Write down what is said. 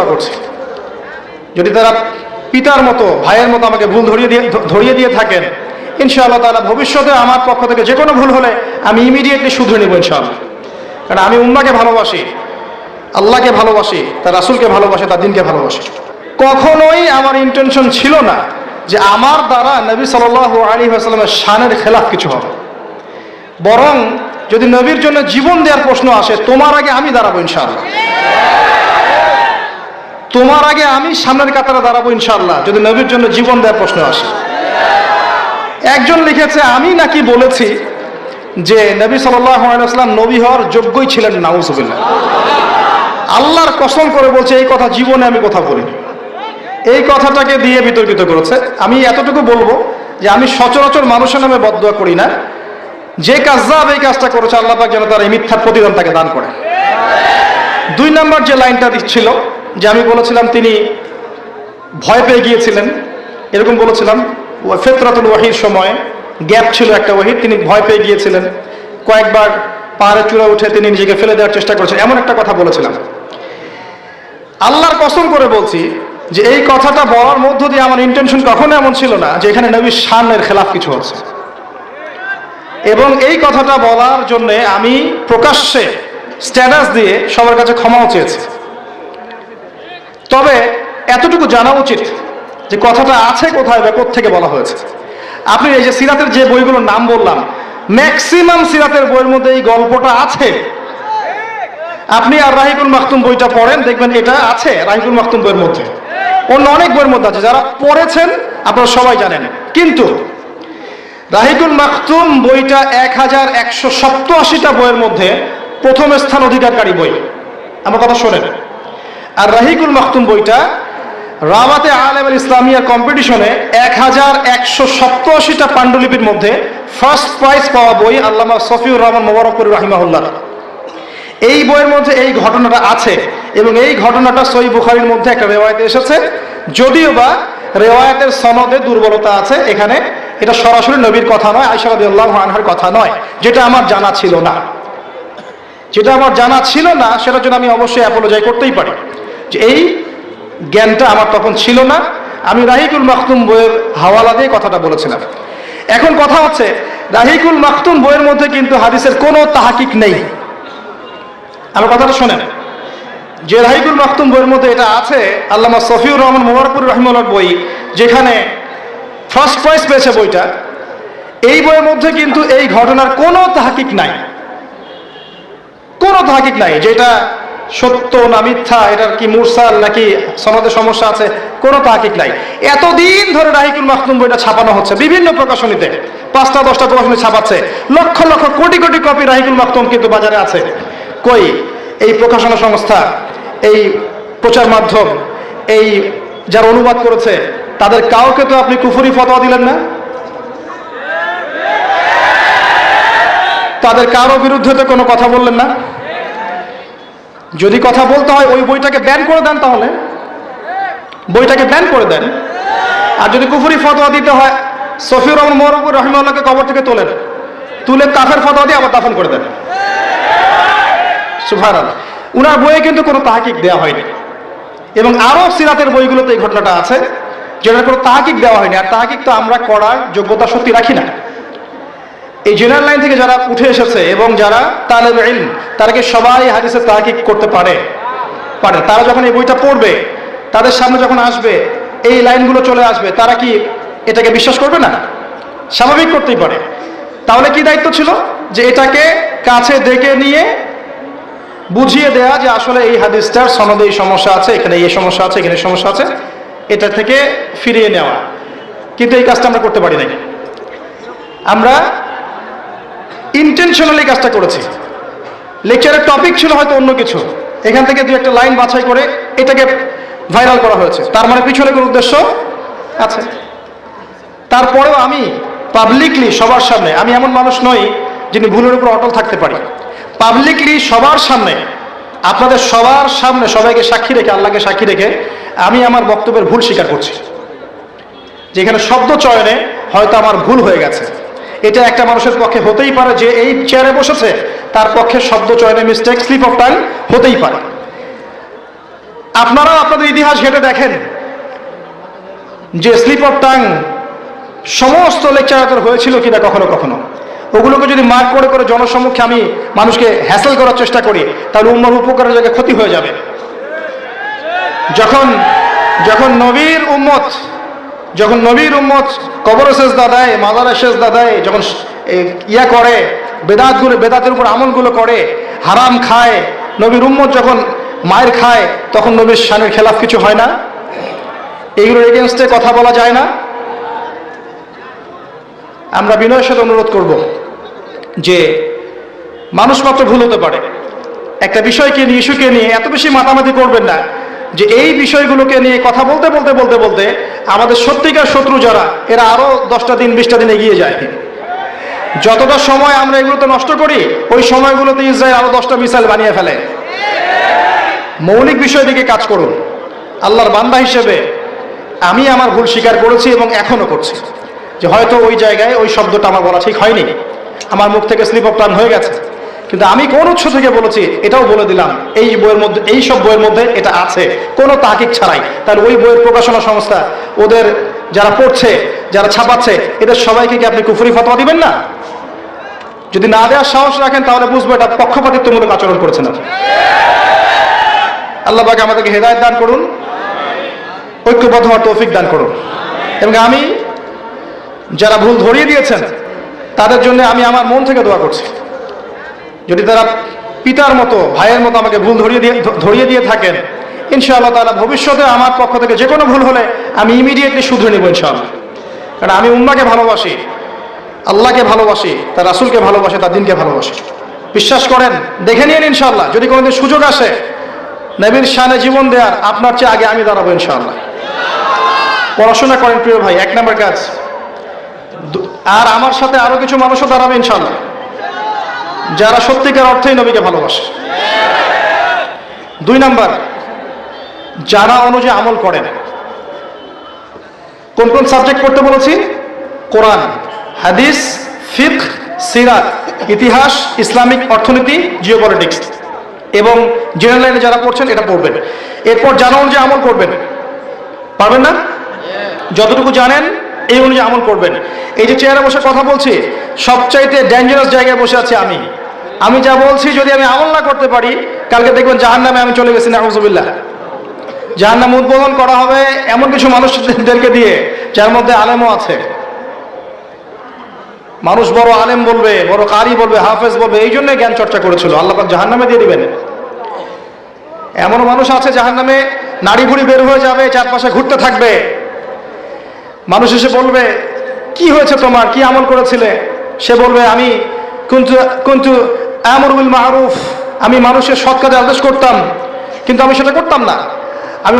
দোয়া করছি, যদি তারা পিতার মতো ভাইয়ের মতো আমাকে ভুল ধরিয়ে দিয়ে থাকেন, ইনশাআল্লাহ তাআলা ভবিষ্যতে আমার পক্ষ থেকে যে কোনো ভুল হলে আমি ইমিডিয়েটলি শুধরে নেব ইনশাআল্লাহ। কারণ আমি উম্মাকে ভালোবাসি, আল্লাহকে ভালোবাসি, তার রাসূলকে ভালোবাসি, তার দ্বীনকে ভালোবাসি। কখনোই আমার ইন্টেনশন ছিল না যে আমার দ্বারা নবী সাল্লাল্লাহু আলাইহি ওয়াসাল্লামের শানের খেলাফ কিছু হবে। বরং যদি নবীর জন্য জীবন দেওয়ার প্রশ্ন আসে, তোমার আগে আমি দাঁড়াবো ইনশাআল্লাহ, তোমার আগে আমি সামনের কাতারে দাঁড়াবো ইনশাআল্লাহ, যদি নবীর জন্য জীবন দেওয়ার প্রশ্ন আসে। একজন লিখেছে, আমি নাকি বলেছি যে নবী সাল্লাল্লাহু আলাইহি ওয়াসাল্লাম নবী হওয়ার যোগ্যই ছিলেন না। নাউযুবিল্লাহ। আল্লাহর কসম করে বলছে, এই কথা জীবনে আমি কথা বলিনি। এই কথাটাকে দিয়ে বিতর্কিত করেছে। আমি এতটুকু বলবো যে আমি সচরাচর মানুষের নামে বদদুয়া করি না। যে কাযযাব এই কাজটা করেছে, আল্লাহ পাক যেন তার এই মিথ্যার প্রতিদান তাকে দান করে। 2 নম্বর যে লাইনটা দিচ্ছিল, যে আমি বলেছিলাম তিনি ভয় পেয়ে গিয়েছিলেন, এরকম বলেছিলাম। ফিতরাতুল ওয়াহির সময় গ্যাপ ছিল একটা ওয়াহির, তিনি ভয় পেয়ে গিয়েছিলেন, কয়েকবার পাহাড়ের চূড়া উঠে তিনি নিজেকে ফেলে দেওয়ার চেষ্টা করেছেন, এমন একটা কথা বলেছিলাম। আল্লাহর কসম করে বলছি যে এই কথাটা বলার মধ্য দিয়ে আমার ইন্টেনশন কখনো এমন ছিল না যে এখানে নবীর শানের খেলাফ কিছু হচ্ছে। এবং এই কথাটা বলার জন্য আমি প্রকাশ্যে স্ট্যাটাস দিয়ে সবার কাছে ক্ষমাও চেয়েছি। তবে এতটুকু জানা উচিত যে কথাটা আছে কোথায় বা কোত্থেকে বলা হয়েছে। আপনি এই যে সিরাতের যে বইগুলোর নাম বললাম, ম্যাক্সিমাম সিরাতের বইয়ের মধ্যে এই গল্পটা আছে। আপনি আর রাহিকুল মাকতুম বইটা পড়েন, দেখবেন এটা আছে রাহিকুল মাকতুম বইয়ের মধ্যে, অন্য অনেক বইয়ের মধ্যে আছে, যারা পড়েছেন আপনারা সবাই জানেন। কিন্তু রাহিকুল মাকতুম বইটা 1187টা বইয়ের মধ্যে প্রথম স্থান অধিকারকারী বই। আমার কথা শোনেন। আর রাহিকুল মাকতুম বইটা রাওয়াতে আলেমুল ইসলামিয়া কম্পিটিশনে 1187টা পাণ্ডুলিপির মধ্যে ফার্স্ট প্রাইজ পাওয়া বই আল্লামা সফিউর রহমান মোবারকপুরী রাহিমাহুল্লাহ। এই বইয়ের মধ্যে এই ঘটনাটা আছে এবং এই ঘটনাটা সহিহ বুখারীর মধ্যে একটা রিওয়ায়াতে এসেছে, যদিও বা রিওয়ায়াতের সনদে দুর্বলতা আছে। এখানে এটা সরাসরি নবীর কথা নয়, আয়েশা রাদিয়াল্লাহু আনহার কথা নয়, যেটা আমার জানা ছিল না। যেটা আমার জানা ছিল না সেটার জন্য আমি অবশ্যই অ্যাপোলোজাই করতেই পারি যে এই জ্ঞানটা আমার তখন ছিল না। আমি রাহিকুল মাকতুম বইয়ের হাওয়ালা দিয়ে কথাটা বলেছিলাম। এখন কথা হচ্ছে, রাহিকুল মাকতুম বইয়ের মধ্যে কিন্তু হাদিসের কোনো তাহকিক নেই। আমার কথাটা শোনেন, যে রাহিকুল মাকতুম বইয়ের মধ্যে এটা আছে আল্লামা সফিউর রহমান মোবারকপুরী রাহিমাহুল্লাহর বই, যেখানে ফার্স্ট প্রাইজ পেয়েছে বইটা, এই বইয়ের মধ্যে কিন্তু এই ঘটনার কোনো তাহকিক নাই, কোনো তাহকিক নাই যেটা সত্য না মিথ্যা, এটার কি মুরসাল নাকি সনদে সমস্যা আছে, কোনো তাহকিক নাই। এতদিন ধরে রাহিকুল মাকতুম বইটা ছাপানো হচ্ছে বিভিন্ন প্রকাশনীতে, 5টা 10টা প্রকাশনী ছাপাচ্ছে, লক্ষ লক্ষ কোটি কোটি কপি রাহিকুল মাকতুম কিন্তু বাজারে আছে। কই এই প্রকাশনা সংস্থা, এই প্রচার মাধ্যম, এই যারা অনুবাদ করেছে, তাদের কাউকে তো আপনি কুফরি ফতোয়া দিলেন না, তাদের কারো বিরুদ্ধে তো কোনো কথা বললেন না। যদি কথা বলতে হয় ওই বইটাকে ব্যান করে দেন, তাহলে বইটাকে ব্যান করে দেন। আর যদি কুফরি ফতোয়া দিতে হয়, সফিউর রহমান মোবারকপুরী রাহিমাহুল্লাহকে কবর থেকে তোলেন, তুলে কাফের ফতোয়া দিয়ে আবার দাফন করে দেন। সুবহানাল্লাহ। উনার বইয়ে কিন্তু কোনো তাহকিক দেওয়া হয়নি। এবং আরো সিরাতের বইগুলোতে এই ঘটনাটা আছে যেটার কোনো তাহকিক দেওয়া হয়নি। আর তাহকিক তো আমরা করার যোগ্যতা সত্যি রাখি না। এই জেনারেল লাইন থেকে যারা উঠে এসেছে এবং যারা তালেব ইলম, তারা কি সবাই হাদিসের তাহকিক করতে পারে? তারা যখন এই বইটা পড়বে, তাদের সামনে যখন আসবে, এই লাইনগুলো চলে আসবে, তারা কি এটাকে বিশ্বাস করবে না? স্বাভাবিক করতেই পারে। তাহলে কি দায়িত্ব ছিল? যে এটাকে কাছে ডেকে নিয়ে বুঝিয়ে দেয়া যে আসলে এই হাদিসটার সনদে এই সমস্যা আছে, এখানে এই সমস্যা আছে, এখানে সমস্যা আছে, এটা থেকে ফিরিয়ে নেওয়া। কিন্তু এই কাজটা আমরা করতে পারি নাই। আমরা ইন্টেনশনালি কাজটা করেছি। লেকচারের টপিক ছিল হয়তো অন্য কিছু, এখান থেকে 2-1টা লাইন বাছাই করে এটাকে ভাইরাল করা হয়েছে, তার মানে পিছনে কোনো উদ্দেশ্য আছে। তারপরেও আমি পাবলিকলি সবার সামনে, আমি এমন মানুষ নই যিনি ভুলের উপর অটল থাকতে পারি, পাবলিকলি সবার সামনে, আপনাদের সবার সামনে সবাইকে সাক্ষী রেখে, আল্লাহকে সাক্ষী রেখে আমি আমার বক্তব্যের ভুল স্বীকার করছি। যেখানে শব্দ চয়নে হয়তো আমার ভুল হয়ে গেছে, এটা একটা মানুষের পক্ষে হতেই পারে, যে এই চেয়ারে বসেছে তার পক্ষে শব্দ চয়নে মিস্টেক, স্লিপ অফ টাং হতেই পারে। আপনারাও আপনাদের ইতিহাস ঘেঁটে দেখেন যে স্লিপ অফ টাং সমস্ত লেকচারাতের হয়েছিল কিনা কখনো কখনো। ওগুলোকে যদি মার্ক করে করে জনসম্মুখে আমি মানুষকে হ্যাসেল করার চেষ্টা করি, তাহলে উম্মার উপকারের জায়গায় ক্ষতি হয়ে যাবে। যখন যখন নবীর উম্মত কবরে সেজদা দেয়, মাজারে সেজদা দেয়, যখন ইয়া করে বেদাতের উপর আমলগুলো করে, হারাম খায়, নবীর উম্মত যখন মায়ের খায়, তখন নবীর শানের খেলাফ কিছু হয় না? এইগুলোর এগেনস্টে কথা বলা যায় না? আমরা বিনয়ের সাথে অনুরোধ করব যে মানুষ মাত্র ভুল হতে পারে, একটা বিষয়কে নিয়ে, ইস্যুকে নিয়ে এত বেশি মাতামাতি করবেন না যে এই বিষয়গুলোকে নিয়ে কথা বলতে বলতে বলতে বলতে আমাদের সত্যিকার শত্রু যারা, এরা আরো 10টা দিন 20টা দিন এগিয়ে যায়। যতটা সময় আমরা এগুলোতে নষ্ট করি, ওই সময়গুলোতে ইসরায়েল আরো 10টা মিসাইল বানিয়ে ফেলে। মৌলিক বিষয় দিকে কাজ করুন। আল্লাহর বান্দা হিসেবে আমি আমার ভুল স্বীকার করেছি এবং এখনো করছি, যে হয়তো ওই জায়গায় ওই শব্দটা আমার বলা ঠিক হয়নি, আমার মুখ থেকে স্লিপ অফ টাং হয়ে গেছে, কিন্তু আমি কোন উৎস থেকে বলেছি এটাও বলে দিলাম। এই বইয়ের মধ্যে, এই সব বইয়ের মধ্যে এটা আছে, কোনো তাহকিক ছাড়াই। তাহলে ওই বইয়ের প্রকাশনা সংস্থা, ওদের যারা পড়ছে, যারা ছাপাচ্ছে, এদের সবাইকে কি আপনি কুফরি ফতোয়া দিবেন না? যদি না দেওয়ার সাহস রাখেন, তাহলে বুঝবো এটা পক্ষপাতিত্বমূলক আচরণ করেছেন আপনি। আল্লাহ পাক আমাদেরকে হেদায়েত দান করুন, ঐক্যবদ্ধ হওয়ার তৌফিক দান করুন। এবং আমি যারা ভুল ধরিয়ে দিয়েছেন তাদের জন্য আমি আমার মন থেকে দোয়া করছি। যদি তারা পিতার মতো, ভাইয়ের মতো আমাকে ভুল ধরিয়ে দিয়ে থাকেন, ইনশাআল্লাহ তাআলা ভবিষ্যতে আমার পক্ষ থেকে যে কোনো ভুল হলে আমি ইমিডিয়েটলি শুধরে নেব ইনশাআল্লাহ। কারণ আমি উম্মাহকে ভালোবাসি, আল্লাহকে ভালোবাসি, তার রাসূলকে ভালোবাসি, তার দ্বীনকে ভালোবাসি। বিশ্বাস করেন, দেখে নিন ইনশাআল্লাহ, যদি কোনোদিন সুযোগ আসে নবীর শানে জীবন দেওয়ার, আপনার চেয়ে আগে আমি দাঁড়াবো ইনশাআল্লাহ। পড়াশোনা করেন প্রিয় ভাই, 1 নম্বর কাজ। আর আমার সাথে আরো কিছু মানুষও দাঁড়াবে ইনশাআল্লাহ, যারা সত্যিকার অর্থেই নবীকে ভালোবাসে। 2 নম্বর, যারা অনুযায়ী আমল করেন। কোন কোন সাবজেক্ট পড়তে বলেছি? কোরআন, হাদিস, ফিকহ, সিরাত, ইতিহাস, ইসলামিক অর্থনীতি, জিওপলিটিক্স, এবং জেনারেল লাইনে যারা পড়ছেন এটা পড়বেন। এরপর জানা অনুযায়ী আমল করবেন। পারবেন না? যতটুকু জানেন এই অনুযায়ী আমল করবেন। এই যে চেয়ারে বসে কথা বলছি, সবচাইতে ডেঞ্জারাস জায়গায় বসে আছি আমি যা বলছি যদি আমি আমল না করতে পারি, কালকে দেখবেন জাহান্নামে আমি চলে গেছি, নাউযুবিল্লাহ। জাহান্নাম উদ্বোধন করা হবে এমন কিছু মানুষদেরকে দিয়ে যার মধ্যে আলেমও আছে। মানুষ বড় আলেম বলবে, বড় কারি বলবে, হাফেজ বলবে, এই জন্য জ্ঞান চর্চা করেছিল, আল্লাহ পাক জাহান্নামে দিয়ে দিবেন। এমন মানুষ আছে জাহান্নামে নাড়ি ভুড়ি বের হয়ে যাবে, চারপাশে ঘুরতে থাকবে। মানুষ এসে বলবে, কি হয়েছে তোমার, কি আমল করেছিলে? সে বলবে, আমি কুনতু আমরু বিল মারুফ, আমি মানুষের সৎ কাজে আদেশ করতাম, কিন্তু আমি সেটা করতাম না। আমি